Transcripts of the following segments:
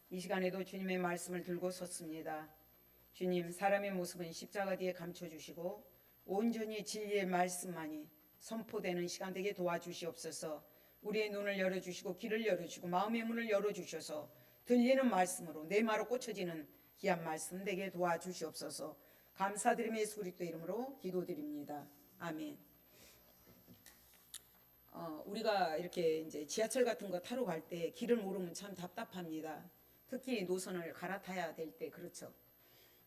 이 시간에도 주님의 말씀을 들고 섰습니다. 주님, 사람의 모습은 십자가 뒤에 감춰주시고 온전히 진리의 말씀만이 선포되는 시간 되게 도와주시옵소서. 우리의 눈을 열어주시고 귀를 열어주시고 마음의 문을 열어주셔서 들리는 말씀으로 내 마로 꽂혀지는 귀한 말씀 되게 도와주시옵소서. 감사드리며 예수 그리스도 이름으로 기도드립니다. 아멘. 우리가 이렇게 이제 지하철 같은 거 타러 갈 때 길을 모르면 참 답답합니다. 특히 노선을 갈아타야 될 때 그렇죠.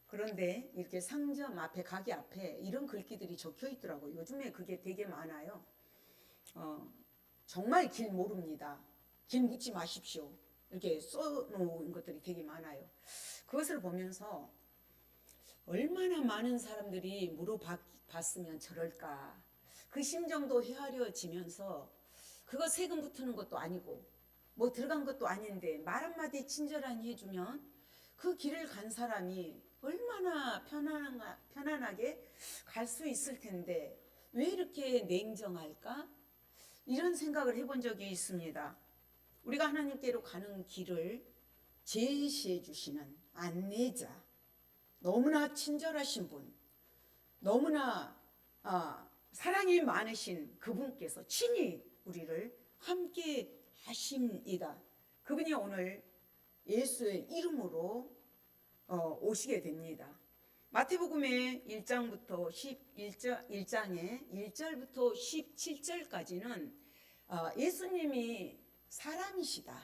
그런데 이렇게 상점 앞에 가게 앞에 이런 글귀들이 적혀 있더라고요. 요즘에 그게 되게 많아요. 정말 길 모릅니다. 길 묻지 마십시오. 이렇게 써놓은 것들이 되게 많아요. 그것을 보면서 얼마나 많은 사람들이 물어봤으면 저럴까. 그 심정도 헤아려지면서 그거 세금 붙는 것도 아니고 뭐 들어간 것도 아닌데 말 한마디 친절하니 해주면 그 길을 간 사람이 얼마나 편안하게 갈 수 있을 텐데 왜 이렇게 냉정할까? 이런 생각을 해본 적이 있습니다. 우리가 하나님께로 가는 길을 제시해 주시는 안내자, 너무나 친절하신 분, 너무나 사랑이 많으신 그분께서 친히 우리를 함께 하십니다. 그분이 오늘 예수의 이름으로 오시게 됩니다. 마태복음의 1장부터 1장의 1절부터 17절까지는 예수님이 사람이시다.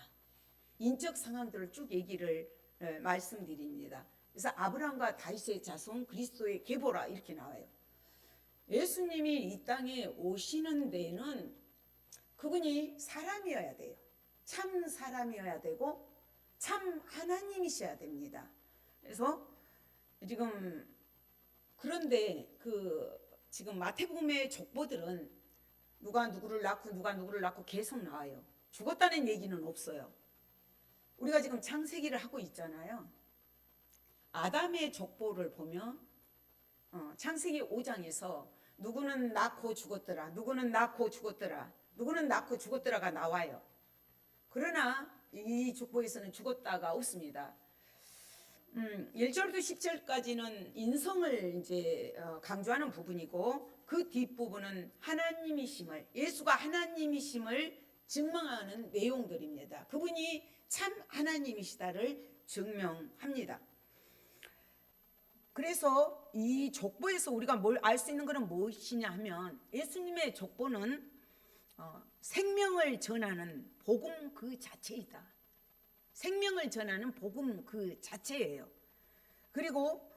인적 상황들을 쭉 얘기를 말씀드립니다. 그래서 아브라함과 다윗의 자손 그리스도의 계보라 이렇게 나와요. 예수님이 이 땅에 오시는 데에는 그분이 사람이어야 돼요. 참 사람이어야 되고 참 하나님이셔야 됩니다. 그래서 지금 그런데 지금 마태복음의 족보들은 누가 누구를 낳고 계속 나와요. 죽었다는 얘기는 없어요. 우리가 지금 창세기를 하고 있잖아요. 아담의 족보를 보면 창세기 5장에서 누구는 낳고 죽었더라, 누구는 낳고 죽었더라, 누구는 낳고 죽었더라가 나와요. 그러나 이 족보에서는 죽었다가 없습니다. 1절부터 10절까지는 인성을 이제 강조하는 부분이고 그 뒷부분은 하나님이심을, 예수가 하나님이심을 증명하는 내용들입니다. 그분이 참 하나님이시다를 증명합니다. 그래서 이 족보에서 우리가 뭘 알 수 있는 것은 무엇이냐 하면 예수님의 족보는 생명을 전하는 복음 그 자체이다. 생명을 전하는 복음 그 자체예요. 그리고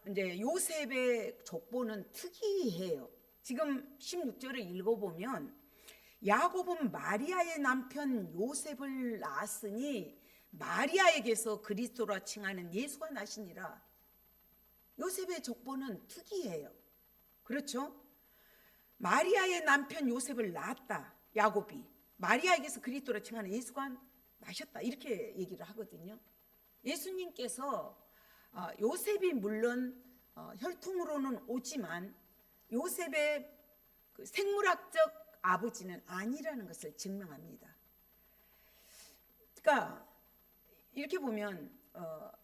이제 요셉의 족보는 특이해요. 지금 16절을 읽어보면 야곱은 마리아의 남편 요셉을 낳았으니 마리아에게서 그리스도라 칭하는 예수가 나시니라. 요셉의 족보는 특이해요. 그렇죠? 마리아의 남편 요셉을 낳았다. 야곱이 마리아에게서 그리스도라 칭하는 예수가 나셨다. 이렇게 얘기를 하거든요. 예수님께서 요셉이 물론 혈통으로는 오지만 요셉의 그 생물학적 아버지는 아니라는 것을 증명합니다. 그러니까 이렇게 보면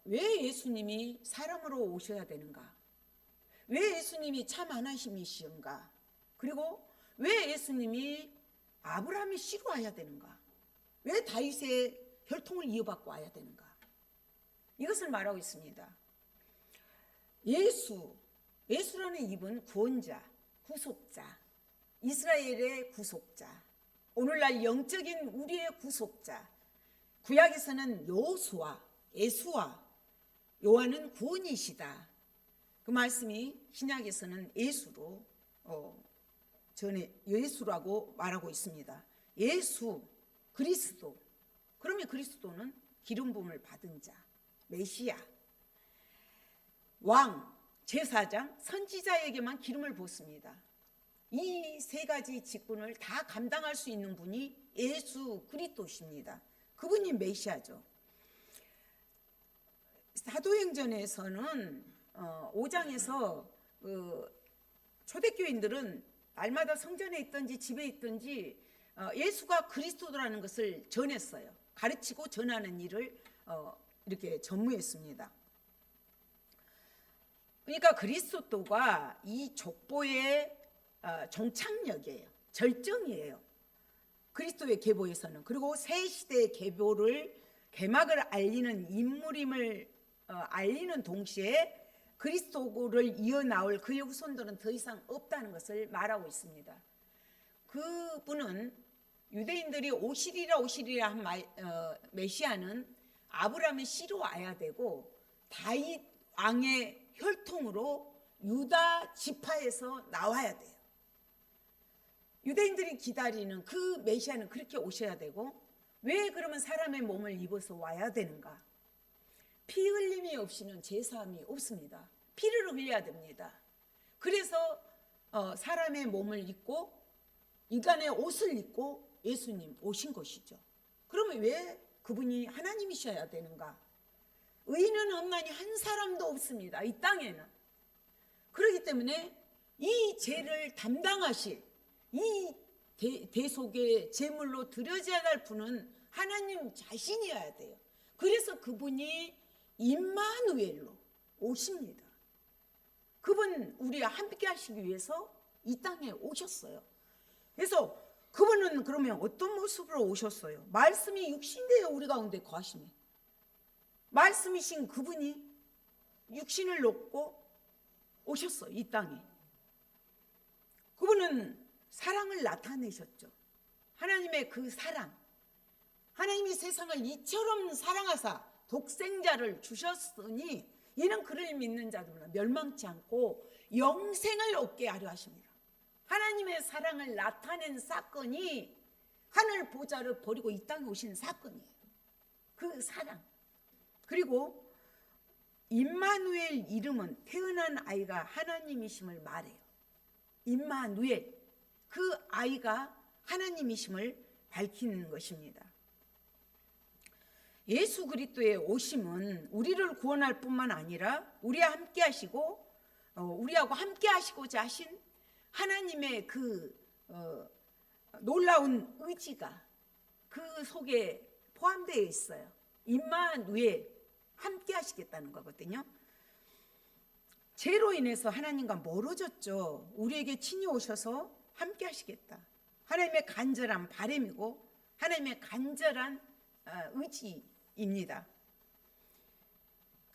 왜 예수님이 사람으로 오셔야 되는가? 왜 예수님이 참 하나님이신가? 그리고 왜 예수님이 아브라함의 씨로 와야 되는가? 왜 다윗의 혈통을 이어받고 와야 되는가? 이것을 말하고 있습니다. 예수라는 이분 구원자, 구속자, 이스라엘의 구속자, 오늘날 영적인 우리의 구속자. 구약에서는 예수와 요한은 구원이시다. 그 말씀이 신약에서는 예수로 예수라고 말하고 있습니다. 예수, 그리스도. 그러면 그리스도는 기름 부음을 받은 자, 메시아, 왕, 제사장, 선지자에게만 기름을 붓습니다. 이 세 가지 직분을 다 감당할 수 있는 분이 예수 그리스도십니다. 그분이 메시아죠. 사도행전에서는 5장에서 초대교인들은 날마다 성전에 있든지 집에 있든지 예수가 그리스도라는 것을 전했어요. 가르치고 전하는 일을 이렇게 전무했습니다. 그러니까 그리스도가 이 족보의 종착역이에요. 절정이에요. 그리스도의 계보에서는. 그리고 새 시대의 개막을 알리는 인물임을 알리는 동시에 그리스도를 이어나올 그의 후손들은 더 이상 없다는 것을 말하고 있습니다. 그분은 유대인들이 오시리라 한 메시아는 아브라함의 씨로 와야 되고 다윗 왕의 혈통으로 유다 지파에서 나와야 돼요. 유대인들이 기다리는 그 메시아는 그렇게 오셔야 되고, 왜 그러면 사람의 몸을 입어서 와야 되는가? 피 흘림이 없이는 제사함이 없습니다. 피를 흘려야 됩니다. 그래서 사람의 몸을 입고 인간의 옷을 입고 예수님 오신 것이죠. 그러면 왜 그분이 하나님이셔야 되는가? 의인은 없나니 한 사람도 없습니다. 이 땅에는. 그렇기 때문에 이 죄를 담당하실 이 대속의 제물로 드려져야 할 분은 하나님 자신이어야 돼요. 그래서 그분이 임마누엘로 오십니다. 그분 우리와 함께 하시기 위해서 이 땅에 오셨어요. 그래서 그분은 그러면 어떤 모습으로 오셨어요? 말씀이 육신되어 우리 가운데 거하시네. 말씀이신 그분이 육신을 놓고 오셨어요. 이 땅에. 그분은 사랑을 나타내셨죠. 하나님의 그 사랑, 하나님이 세상을 이처럼 사랑하사 독생자를 주셨으니 이는 그를 믿는 자들은 멸망치 않고 영생을 얻게 하려 하십니다. 하나님의 사랑을 나타낸 사건이 하늘 보좌를 버리고 이 땅에 오신 사건이에요. 그 사랑. 그리고 임마누엘 이름은 태어난 아이가 하나님이심을 말해요. 임마누엘, 그 아이가 하나님이심을 밝히는 것입니다. 예수 그리스도의 오심은 우리를 구원할 뿐만 아니라 우리와 함께 하시고 우리하고 함께 하시고자 하신 하나님의 그 놀라운 의지가 그 속에 포함되어 있어요. 임마누엘, 함께 하시겠다는 거거든요. 죄로 인해서 하나님과 멀어졌죠. 우리에게 친히 오셔서 함께 하시겠다. 하나님의 간절한 바람이고 하나님의 간절한 의지입니다.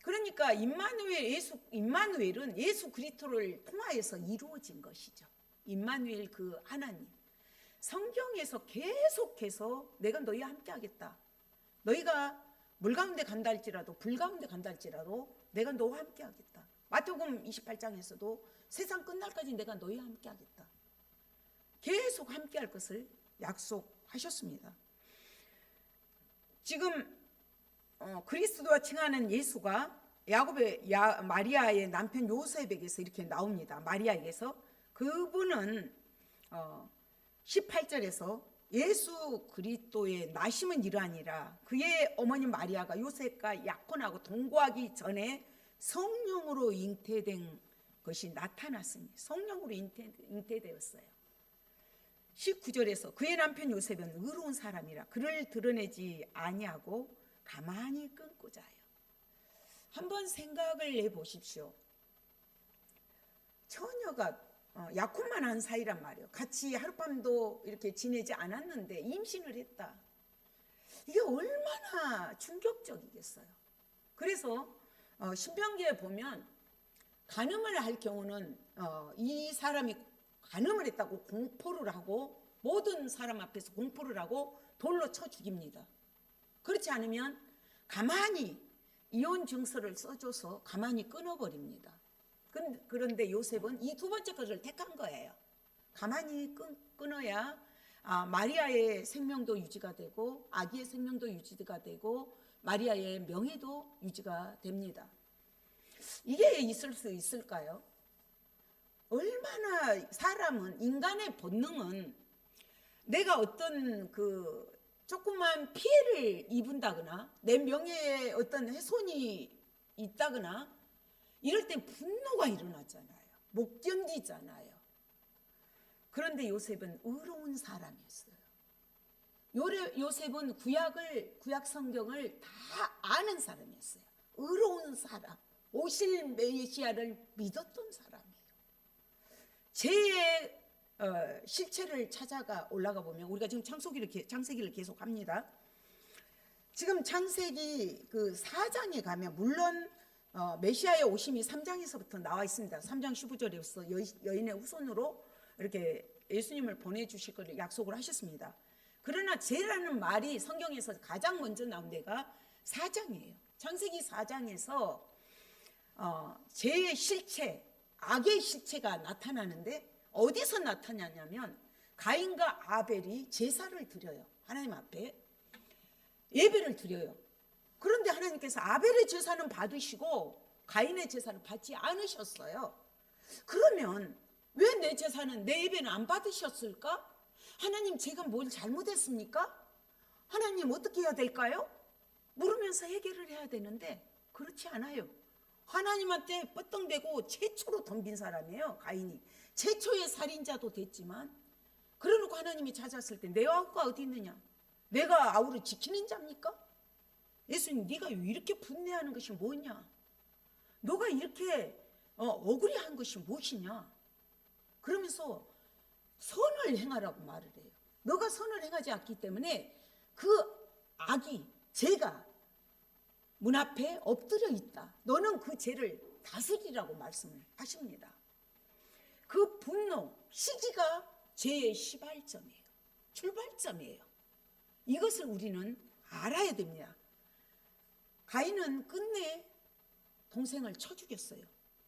그러니까 임마누엘은 예수 그리스도를 통하여서 이루어진 것이죠. 임마누엘, 그 하나님. 성경에서 계속해서 내가 너희와 함께 하겠다. 너희가 물 가운데 간다 할지라도 불 가운데 간다 할지라도 내가 너와 함께 하겠다. 마태복음 28장에서도 세상 끝날까지 내가 너희와 함께 하겠다. 계속 함께 할 것을 약속하셨습니다. 지금 그리스도와 칭하는 예수가 마리아의 남편 요셉에게서 이렇게 나옵니다. 마리아에게서. 그분은 18절에서 예수 그리스도의 나심은 이러하니라. 그의 어머니 마리아가 요셉과 약혼하고 동거하기 전에 성령으로 잉태된 것이 나타났습니다. 성령으로 잉태되었어요. 19절에서 그의 남편 요셉은 의로운 사람이라 그를 드러내지 아니하고 가만히 끊고자 하여. 한번 생각을 해보십시오. 처녀가 약혼만 한 사이란 말이에요. 같이 하룻밤도 이렇게 지내지 않았는데 임신을 했다. 이게 얼마나 충격적이겠어요. 그래서 신명기에 보면 간음을 할 경우는 이 사람이 간음을 했다고 공포를 하고 모든 사람 앞에서 공포를 하고 돌로 쳐 죽입니다. 그렇지 않으면 가만히 이혼 증서를 써줘서 가만히 끊어버립니다. 그런데 요셉은 이 두 번째 것을 택한 거예요. 가만히 끊어야 마리아의 생명도 유지가 되고 아기의 생명도 유지가 되고 마리아의 명예도 유지가 됩니다. 이게 있을 수 있을까요? 얼마나 사람은, 인간의 본능은 내가 어떤 그 조그만 피해를 입은다거나 내 명예에 어떤 훼손이 있다거나 이럴 때 분노가 일어나잖아요. 못 견디잖아요. 그런데 요셉은 의로운 사람이었어요. 요셉은 구약 성경을 다 아는 사람이었어요. 의로운 사람, 오실 메시아를 믿었던 사람이에요. 제 실체를 찾아가 올라가 보면, 우리가 지금 창세기를 계속 합니다. 지금 창세기 그 4장에 가면, 물론 메시아의 오심이 3장에서부터 나와 있습니다. 3장 15절에서 여인의 후손으로 이렇게 예수님을 보내주실 것을 약속을 하셨습니다. 그러나 죄라는 말이 성경에서 가장 먼저 나온 데가 4장이에요. 창세기 4장에서 죄의 실체, 악의 실체가 나타나는데, 어디서 나타나냐면 가인과 아벨이 제사를 드려요. 하나님 앞에 예배를 드려요. 그런데 하나님께서 아벨의 제사는 받으시고 가인의 제사는 받지 않으셨어요. 그러면 왜 내 제사는, 내 예배는 안 받으셨을까? 하나님, 제가 뭘 잘못했습니까? 하나님, 어떻게 해야 될까요? 물으면서 해결을 해야 되는데 그렇지 않아요. 하나님한테 뻗덩대고 최초로 덤빈 사람이에요. 가인이 최초의 살인자도 됐지만, 그러놓고 하나님이 찾았을 때 내 아우가 어디 있느냐? 내가 아우를 지키는 자입니까? 예수님, 네가 이렇게 분내하는 것이 뭐냐? 너가 이렇게 억울해한 것이 무엇이냐? 그러면서 선을 행하라고 말을 해요. 너가 선을 행하지 않기 때문에 그 악이, 죄가 문 앞에 엎드려 있다. 너는 그 죄를 다스리라고 말씀을 하십니다. 그 분노, 시기가 죄의 시발점이에요. 출발점이에요. 이것을 우리는 알아야 됩니다. 가인은 끝내 동생을 쳐 죽였어요.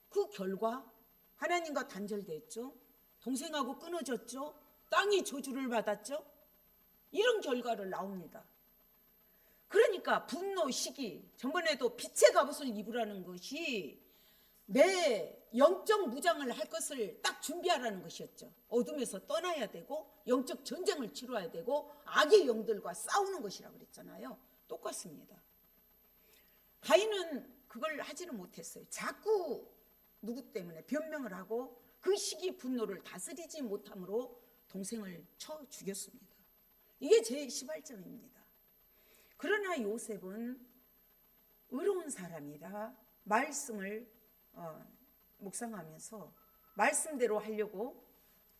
그 결과 하나님과 단절됐죠. 동생하고 끊어졌죠. 땅이 저주를 받았죠. 이런 결과를 나옵니다. 그러니까 분노, 시기, 전번에도 빛의 갑옷을 입으라는 것이 내 영적 무장을 할 것을 딱 준비하라는 것이었죠. 어둠에서 떠나야 되고 영적 전쟁을 치러야 되고 악의 영들과 싸우는 것이라고 그랬잖아요. 똑같습니다. 가인은 그걸 하지는 못했어요. 자꾸 누구 때문에 변명을 하고 그 시기 분노를 다스리지 못함으로 동생을 쳐 죽였습니다. 이게 제 시발점입니다. 그러나 요셉은 의로운 사람이라 말씀을 묵상하면서 말씀대로 하려고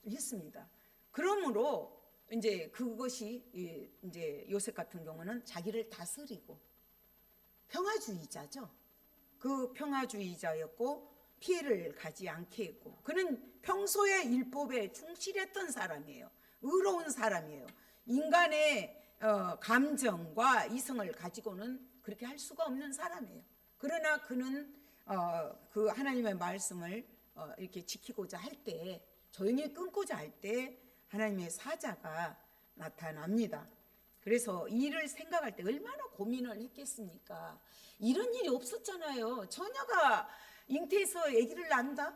했습니다. 그러므로 이제 그것이 이제 요셉 같은 경우는 자기를 다스리고 평화주의자죠. 그 평화주의자였고 피해를 가지 않게 했고, 그는 평소에 율법에 충실했던 사람이에요. 의로운 사람이에요. 인간의 감정과 이성을 가지고는 그렇게 할 수가 없는 사람이에요. 그러나 그는 그 하나님의 말씀을 이렇게 지키고자 할 때, 조용히 끊고자 할 때 하나님의 사자가 나타납니다. 그래서 이를 생각할 때 얼마나 고민을 했겠습니까? 이런 일이 없었잖아요. 처녀가 잉태해서 아기를 낳는다?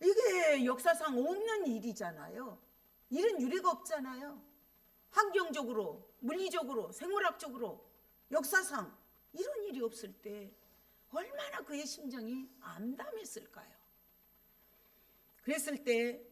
이게 역사상 없는 일이잖아요. 이런 유례가 없잖아요. 환경적으로, 물리적으로, 생물학적으로, 역사상 이런 일이 없을 때 얼마나 그의 심정이 암담했을까요? 그랬을 때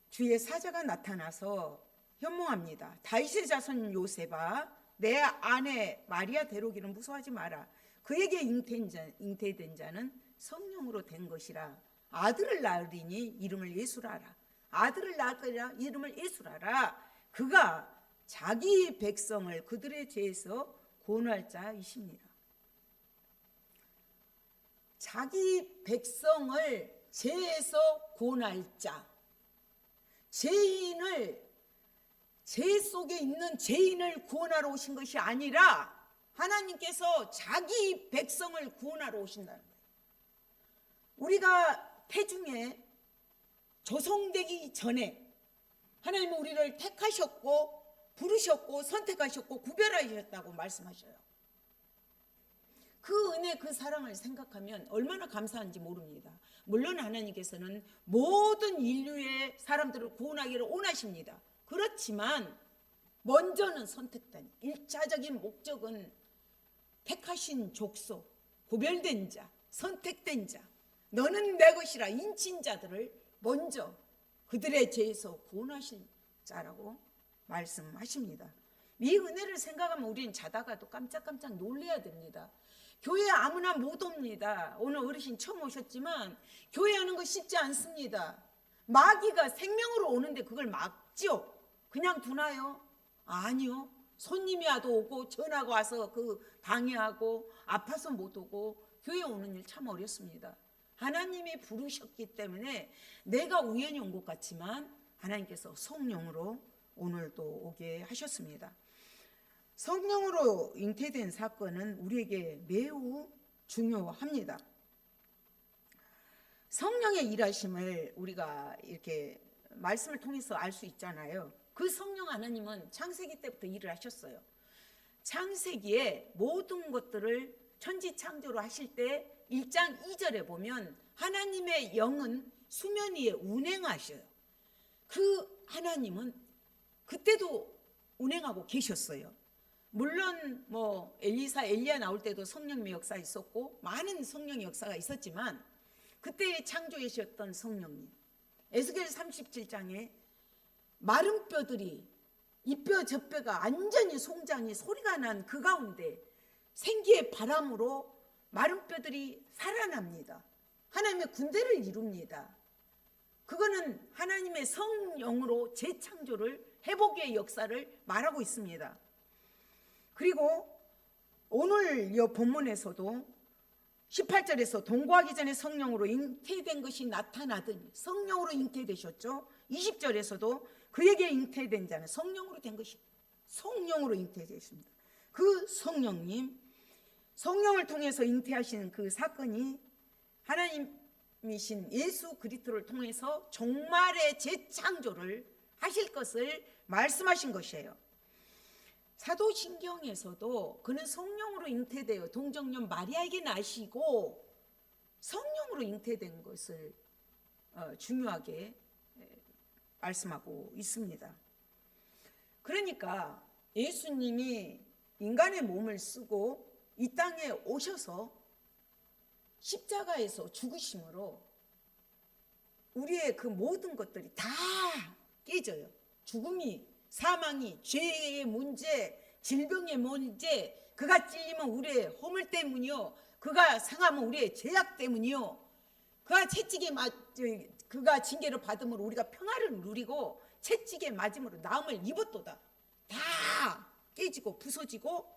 주의 사자가 나타나서 현몽합니다. 다윗의 자손 요셉아, 내 아내 마리아 데려오기를 무서워하지 마라. 그에게 잉태된 자는 성령으로 된 것이라. 아들을 낳으리니 이름을 예수라라. 아들을 낳으리라 이름을 예수라라. 그가 자기 백성을 그들의 죄에서 구원할 자이십니다. 자기 백성을 죄에서 구원할 자, 죄 속에 있는 죄인을 구원하러 오신 것이 아니라 하나님께서 자기 백성을 구원하러 오신다는 거예요. 우리가 태중에 조성되기 전에 하나님은 우리를 택하셨고 부르셨고 선택하셨고 구별하셨다고 말씀하셔요. 그 은혜, 그 사랑을 생각하면 얼마나 감사한지 모릅니다. 물론 하나님께서는 모든 인류의 사람들을 구원하기를 원하십니다. 그렇지만 먼저는 선택된 1차적인 목적은 택하신 족속, 구별된 자, 선택된 자, 너는 내 것이라 인친 자들을 먼저 그들의 죄에서 구원하실 자라고 말씀하십니다. 이 은혜를 생각하면 우리는 자다가도 깜짝깜짝 놀래야 됩니다. 교회 아무나 못 옵니다. 오늘 어르신 처음 오셨지만 교회 하는 거 쉽지 않습니다. 마귀가 생명으로 오는데 그걸 막지요? 그냥 두나요? 아니요. 손님이 와도 오고 전화가 와서 그 방해하고 아파서 못 오고 교회 오는 일 참 어렵습니다. 하나님이 부르셨기 때문에 내가 우연히 온 것 같지만 하나님께서 성령으로 오늘도 오게 하셨습니다. 성령으로 잉태된 사건은 우리에게 매우 중요합니다. 성령의 일하심을 우리가 이렇게 말씀을 통해서 알 수 있잖아요. 그 성령 하나님은 창세기 때부터 일을 하셨어요. 창세기에 모든 것들을 천지창조로 하실 때 1장 2절에 보면 하나님의 영은 수면 위에 운행하셔요. 그 하나님은 그때도 운행하고 계셨어요. 물론 뭐 엘리사, 엘리야 나올 때도 성령의 역사 있었고 많은 성령의 역사가 있었지만 그때 창조하셨던 성령님, 에스겔 37장에 마른 뼈들이 이 뼈 저 뼈가 완전히 송장이 소리가 난 그 가운데 생기의 바람으로 마른 뼈들이 살아납니다. 하나님의 군대를 이룹니다. 그거는 하나님의 성령으로 재창조를 회복의 역사를 말하고 있습니다. 그리고 오늘 이 본문에서도 18절에서 동거하기 전에 성령으로 잉태된 것이 나타나더니 성령으로 잉태되셨죠. 20절에서도 그에게 잉태된 자는 성령으로 된 것이 성령으로 잉태되십니다. 그 성령님, 성령을 통해서 잉태하신 그 사건이 하나님이신 예수 그리스도를 통해서 종말의 재창조를 하실 것을 말씀하신 것이에요. 사도신경에서도 그는 성령으로 잉태되어 동정녀 마리아에게 나시고 성령으로 잉태된 것을 중요하게 말씀하고 있습니다. 그러니까 예수님이 인간의 몸을 쓰고 이 땅에 오셔서 십자가에서 죽으심으로 우리의 그 모든 것들이 다 깨져요. 죽음이, 사망이, 죄의 문제, 질병의 문제, 그가 찔리면 우리의 허물 때문이요, 그가 상하면 우리의 죄악 때문이요, 그가 징계를 받음으로 우리가 평화를 누리고 채찍에 맞음으로 나음을 입었도다. 다 깨지고 부서지고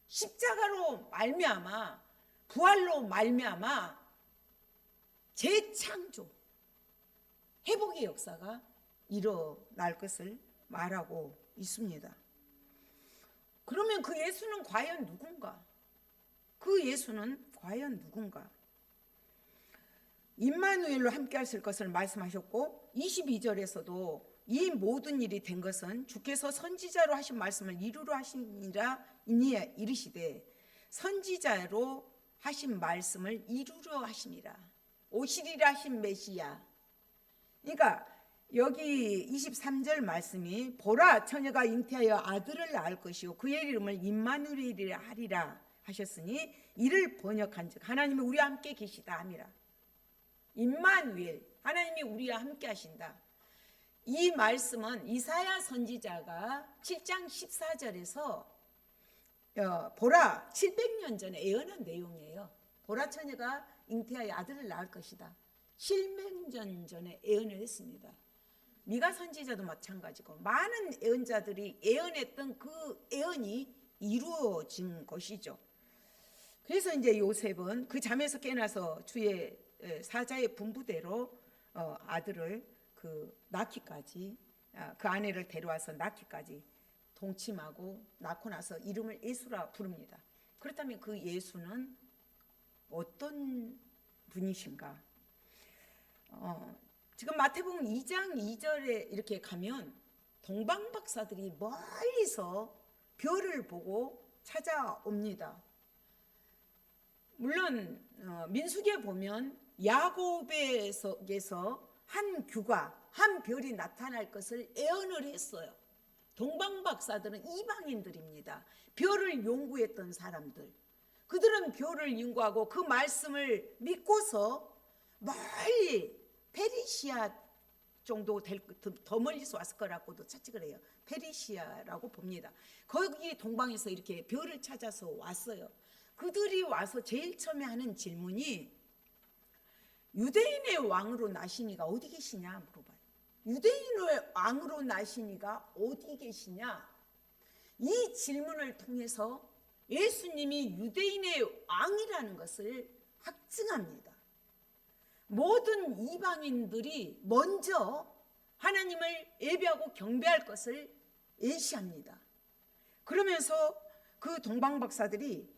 십자가로 말미암아 부활로 말미암아 재창조 회복의 역사가 일어날 것을 말하고 있습니다. 그러면 그 예수는 과연 누군가? 그 예수는 과연 누군가? 임마누엘로 함께 하실 것을 말씀하셨고 22절에서도 이 모든 일이 된 것은 주께서 선지자로 하신 말씀을 이루려 하시니라 이르시되 선지자로 하신 말씀을 이루려 하시니라. 오시리라 하신 메시아. 그러니까 여기 23절 말씀이 보라 처녀가 잉태하여 아들을 낳을 것이요 그의 이름을 임마누엘이라 하리라 하셨으니 이를 번역한즉 하나님이 우리와 함께 계시다 함이라. 임마누엘, 하나님이 우리와 함께 하신다. 이 말씀은 이사야 선지자가 7장 14절에서 보라 700년 전에 예언한 내용이에요. 보라 처녀가 잉태하여 아들을 낳을 것이다. 700년 전에 예언을 했습니다. 미가 선지자도 마찬가지고 많은 예언자들이 예언했던 그 예언이 이루어진 것이죠. 그래서 이제 요셉은 그 잠에서 깨어나서 주의 사자의 분부대로 아들을 낳기까지 그 아내를 데려와서 낳기까지 동침하고 낳고 나서 이름을 예수라 부릅니다. 그렇다면 그 예수는 어떤 분이신가? 지금 마태복음 2장 2절에 이렇게 가면 동방박사들이 멀리서 별을 보고 찾아옵니다. 물론 민수기에 보면 야곱에서 한 규가 한 별이 나타날 것을 예언을 했어요. 동방박사들은 이방인들입니다. 별을 연구했던 사람들. 그들은 별을 연구하고 그 말씀을 믿고서 멀리 페르시아 정도 더 멀리서 왔을 거라고도 추측을 해요. 페르시아라고 봅니다. 거기 동방에서 이렇게 별을 찾아서 왔어요. 그들이 와서 제일 처음에 하는 질문이 유대인의 왕으로 나시니가 어디 계시냐 물어봐요. 유대인의 왕으로 나시니가 어디 계시냐? 이 질문을 통해서 예수님이 유대인의 왕이라는 것을 확증합니다. 모든 이방인들이 먼저 하나님을 예배하고 경배할 것을 예시합니다. 그러면서 그 동방 박사들이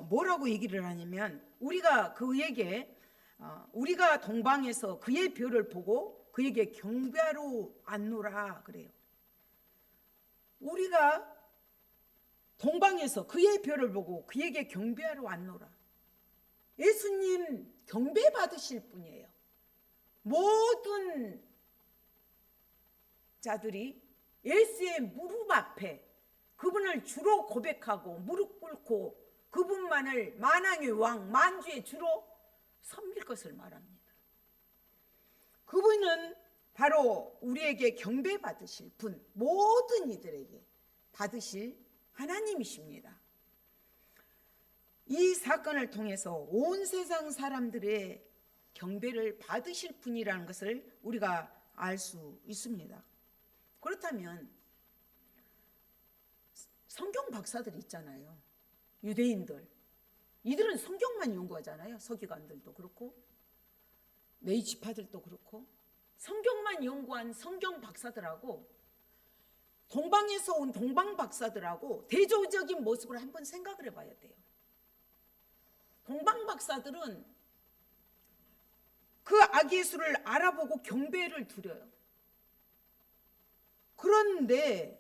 뭐라고 얘기를 하냐면 우리가 그에게 우리가 동방에서 그의 별을 보고 그에게 경배하러 왔노라 그래요. 우리가 동방에서 그의 별을 보고 그에게 경배하러 왔노라. 예수님 경배 받으실 분이에요. 모든 자들이 예수의 무릎 앞에 그분을 주로 고백하고 무릎 꿇고 그분만을 만왕의 왕 만주의 주로 섬길 것을 말합니다. 그분은 바로 우리에게 경배 받으실 분, 모든 이들에게 받으실 하나님이십니다. 이 사건을 통해서 온 세상 사람들의 경배를 받으실 분이라는 것을 우리가 알 수 있습니다. 그렇다면 성경 박사들 있잖아요. 유대인들. 이들은 성경만 연구하잖아요. 서기관들도 그렇고 메이지파들도 그렇고 성경만 연구한 성경 박사들하고 동방에서 온 동방 박사들하고 대조적인 모습을 한번 생각을 해봐야 돼요. 동방 박사들은 그 아기 예수를 알아보고 경배를 드려요. 그런데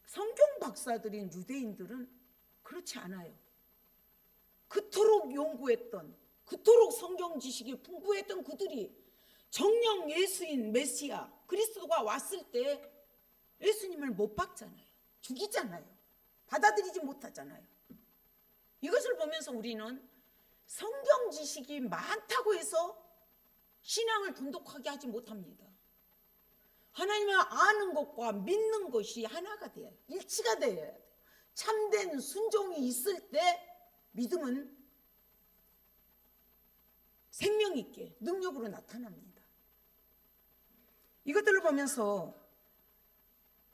성경 박사들인 유대인들은 그렇지 않아요. 그토록 연구했던, 그토록 성경 지식이 풍부했던 그들이 정령 예수인 메시아 그리스도가 왔을 때 예수님을 못 박잖아요. 죽이잖아요. 받아들이지 못하잖아요. 이것을 보면서 우리는 성경 지식이 많다고 해서 신앙을 돈독하게 하지 못합니다. 하나님을 아는 것과 믿는 것이 하나가 돼야 해요. 일치가 되어야 돼요. 참된 순종이 있을 때 믿음은 생명 있게 능력으로 나타납니다. 이것들을 보면서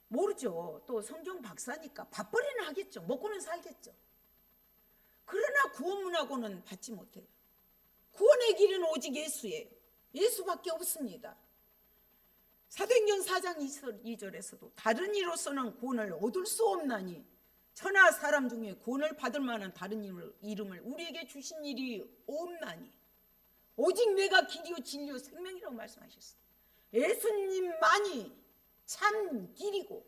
모르죠. 또 성경 박사니까 밥벌이는 하겠죠. 먹고는 살겠죠. 그러나 구원문하고는 받지 못해요. 구원의 길은 오직 예수예요. 예수밖에 없습니다. 사도행전 4장 2절에서도 다른 이로서는 구원을 얻을 수 없나니 천하 사람 중에 구원을 받을 만한 다른 이름을 우리에게 주신 일이 없나니 오직 내가 길이요 진리요 생명이라고 말씀하셨어요. 예수님만이 참 길이고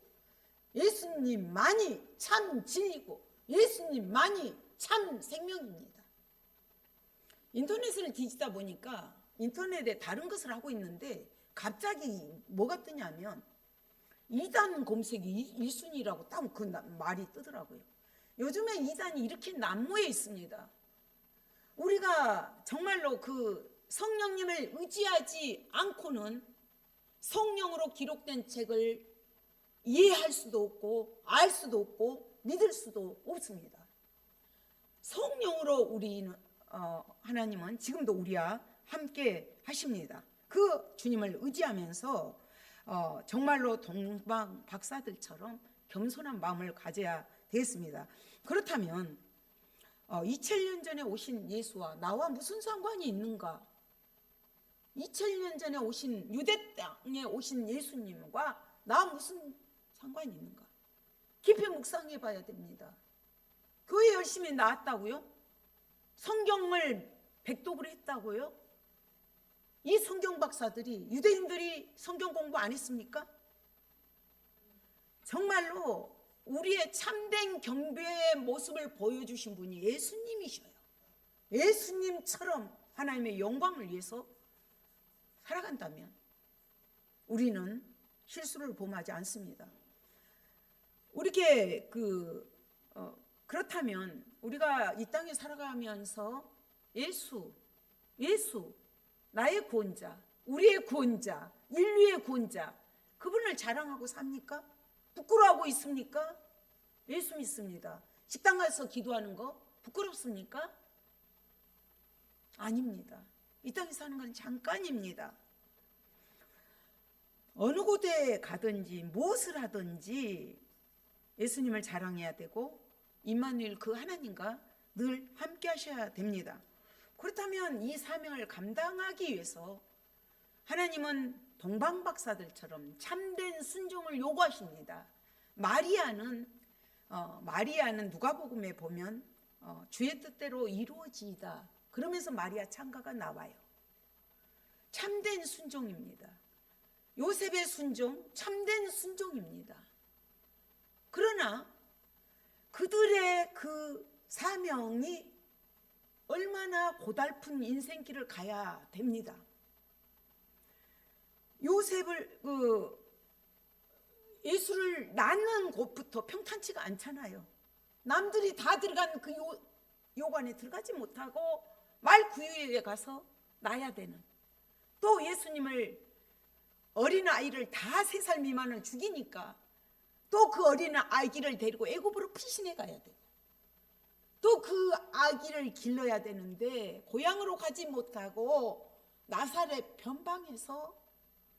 예수님만이 참 진리고 예수님만이 참 생명입니다. 인터넷을 뒤지다 보니까 인터넷에 다른 것을 하고 있는데 갑자기 뭐가 뜨냐면 이단 검색이 1순위라고 딱 그 말이 뜨더라고요. 요즘에 이단이 이렇게 난무해 있습니다. 우리가 정말로 그 성령님을 의지하지 않고는 성령으로 기록된 책을 이해할 수도 없고 알 수도 없고 믿을 수도 없습니다. 성령으로 우리는 하나님은 지금도 우리와 함께 하십니다. 그 주님을 의지하면서 정말로 동방 박사들처럼 겸손한 마음을 가져야 되겠습니다. 그렇다면 2000년 전에 오신 예수와 나와 무슨 상관이 있는가? 2000년 전에 오신 유대 땅에 오신 예수님과 나 무슨 상관이 있는가? 깊이 묵상해 봐야 됩니다. 교회 열심히 나왔다고요? 성경을 백독을 했다고요? 이 성경 박사들이 유대인들이 성경 공부 안 했습니까? 정말로 우리의 참된 경배의 모습을 보여주신 분이 예수님이셔요. 예수님처럼 하나님의 영광을 위해서 살아간다면 우리는 실수를 범하지 않습니다. 우리게 그렇다면 우리가 이 땅에 살아가면서 예수 나의 구원자 우리의 구원자, 인류의 구원자, 그분을 자랑하고 삽니까? 부끄러워하고 있습니까? 예수 믿습니다. 식당 가서 기도하는 거 부끄럽습니까? 아닙니다. 이 땅에 사는 건 잠깐입니다. 어느 곳에 가든지 무엇을 하든지 예수님을 자랑해야 되고 임마누엘 그 하나님과 늘 함께 하셔야 됩니다. 그렇다면 이 사명을 감당하기 위해서 하나님은 동방박사들처럼 참된 순종을 요구하십니다. 마리아는 누가복음에 보면 주의 뜻대로 이루어지이다 그러면서 마리아 찬가가 나와요. 참된 순종입니다. 요셉의 순종 참된 순종입니다. 그러나 그들의 그 사명이 얼마나 고달픈 인생길을 가야 됩니다. 요셉을 예수를 낳는 곳부터 평탄치가 않잖아요. 남들이 다 들어간 그 요관에 들어가지 못하고 말구유에 가서 낳아야 되는, 또 예수님을 어린아이를 다 3살 미만을 죽이니까 또 그 어린아이를 데리고 애굽으로 피신해 가야 되고 또 그 아기를 길러야 되는데 고향으로 가지 못하고 나사렛 변방에서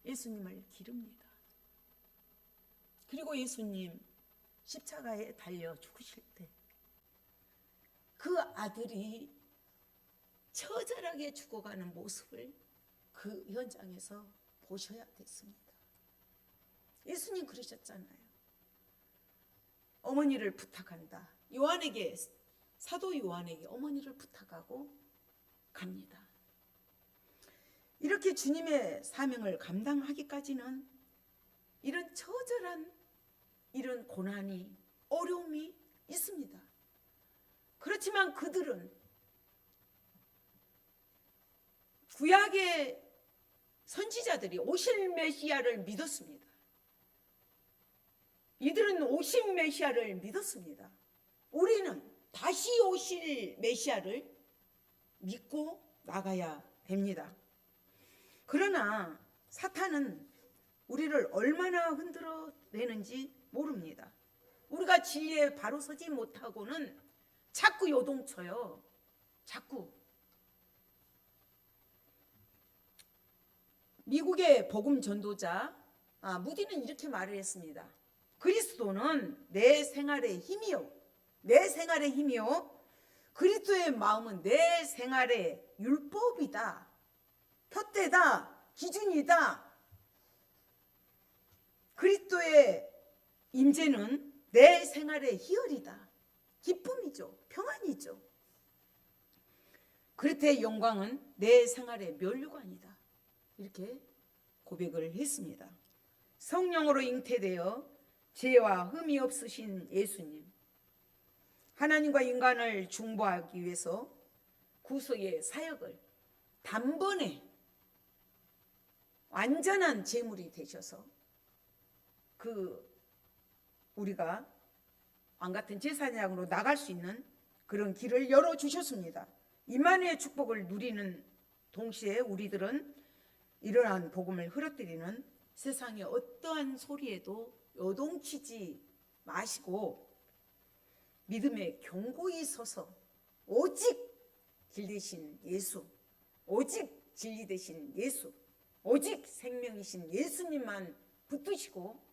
예수님을 기릅니다. 그리고 예수님 십자가에 달려 죽으실 때 그 아들이 처절하게 죽어가는 모습을 그 현장에서 보셔야 됐습니다. 예수님 그러셨잖아요. 어머니를 부탁한다. 요한에게, 사도 요한에게 어머니를 부탁하고 갑니다. 이렇게 주님의 사명을 감당하기까지는 이런 처절한 이런 고난이, 어려움이 있습니다. 그렇지만 그들은 구약의 선지자들이 오실 메시아를 믿었습니다. 이들은 오실 메시아를 믿었습니다. 우리는 다시 오실 메시아를 믿고 나가야 됩니다. 그러나 사탄은 우리를 얼마나 흔들어 내는지 모릅니다. 우리가 진리에 바로 서지 못하고는 자꾸 요동쳐요. 자꾸. 미국의 복음 전도자 무디는 이렇게 말을 했습니다. 그리스도는 내 생활의 힘이요, 내 생활의 힘이요, 그리스도의 마음은 내 생활의 율법이다, 푯대다, 기준이다. 그리스도의 임재는 내 생활의 희열이다, 기쁨이죠, 평안이죠. 그리스도의 영광은 내 생활의 면류관이다. 이렇게 고백을 했습니다. 성령으로 잉태되어 죄와 흠이 없으신 예수님, 하나님과 인간을 중보하기 위해서 구속의 사역을 단번에 완전한 제물이 되셔서 우리가 왕같은 제사장으로 나갈 수 있는 그런 길을 열어주셨습니다. 임마누엘의 축복을 누리는 동시에 우리들은 이러한 복음을 흐려뜨리는 세상의 어떠한 소리에도 요동치지 마시고 믿음에 견고히 서서 오직 길 되신 예수, 오직 진리 되신 예수, 오직 생명이신 예수님만 붙드시고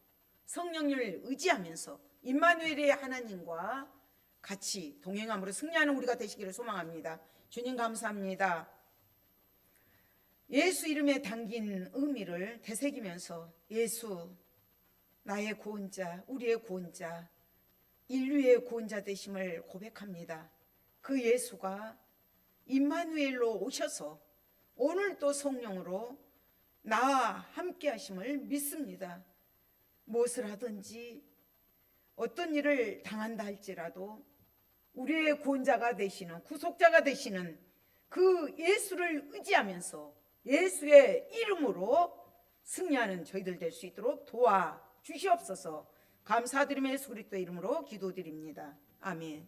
성령을 의지하면서 임마누엘의 하나님과 같이 동행함으로 승리하는 우리가 되시기를 소망합니다. 주님 감사합니다. 예수 이름에 담긴 의미를 되새기면서 예수, 나의 구원자, 우리의 구원자, 인류의 구원자 되심을 고백합니다. 그 예수가 임마누엘로 오셔서 오늘 또 성령으로 나와 함께 하심을 믿습니다. 무엇을 하든지 어떤 일을 당한다 할지라도 우리의 구원자가 되시는, 구속자가 되시는 그 예수를 의지하면서 예수의 이름으로 승리하는 저희들 될 수 있도록 도와주시옵소서. 감사드리며 예수 그리스도의 이름으로 기도드립니다. 아멘.